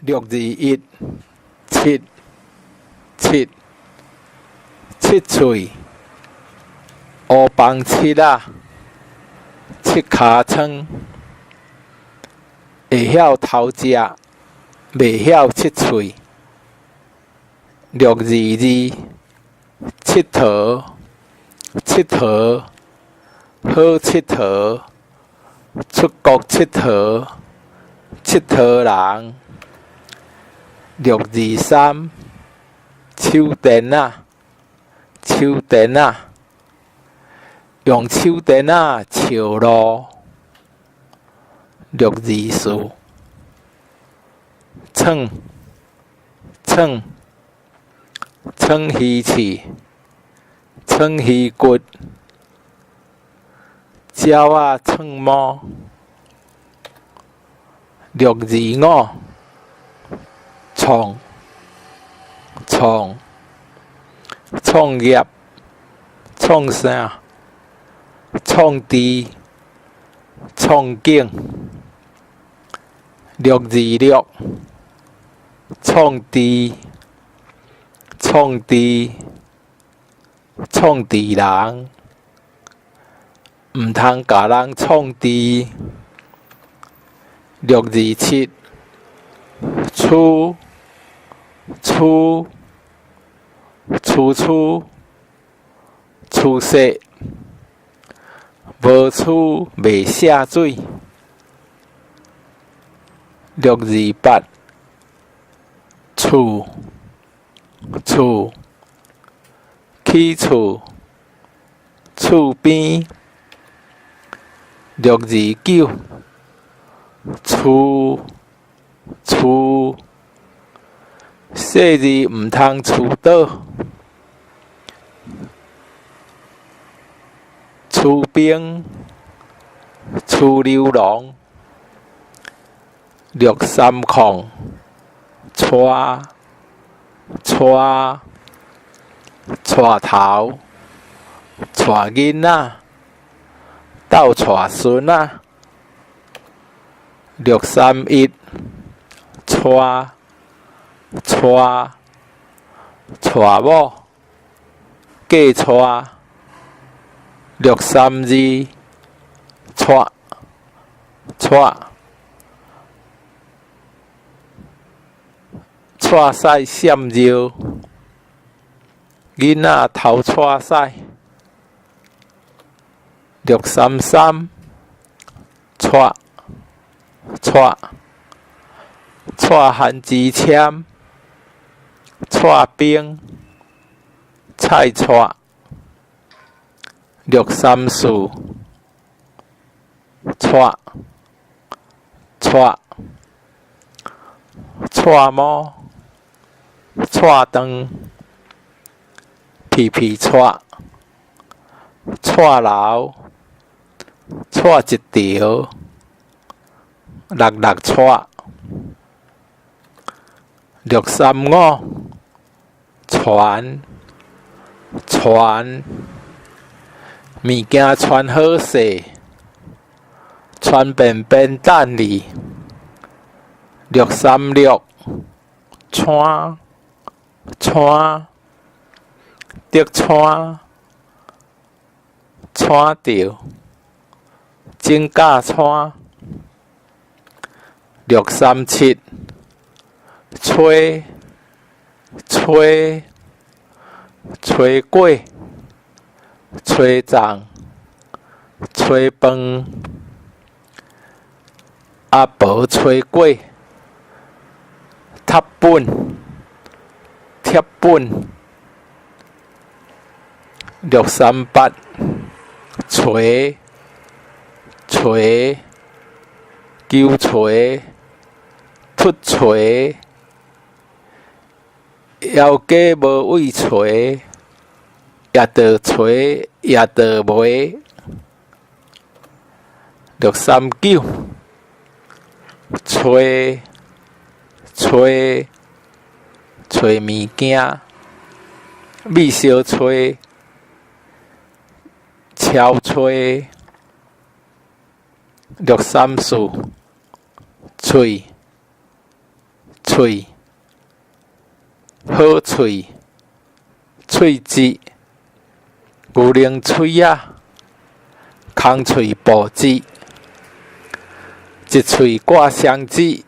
621七七七喙，乌帮七仔，七尻川，会晓偷食，袂晓七喙。622佚佗，佚佗，好佚佗，出国佚佗，佚佗人。623手电仔，手电仔，用手电仔照路。624蹭蹭，蹭鱼翅，蹭鱼骨，鸟仔蹭毛。625创创创业，创啥？创治，创景。626创治，创治，创治人，毋通甲人创治。627厝厝厝厝厝势，无厝袂下水。628厝厝起厝厝边。629厝厝，细字毋通厝倒。厝边厝流浪。630带带带头带囡仔斗带孙仔。631带带带某嫁带。632带带带屎闪尿，囡仔偷带屎。633带带带番薯签，带冰，菜带。634带带带毛，带长，皮皮带，带流，带一条，66带。635传传，物件传好势，传便便等你。636穿穿，得穿穿着，真假穿。637吹吹吹过，吹粽，吹饭，阿婆吹过，贴本贴本。638锤锤，球锤，凸锤，枵家无位锤，也得锤也得卖。639吹吹吹物件，米烧吹，超吹。634喙喙，好喙，喙舌，牛奶喙仔，空喙哺舌，一喙挂双舌，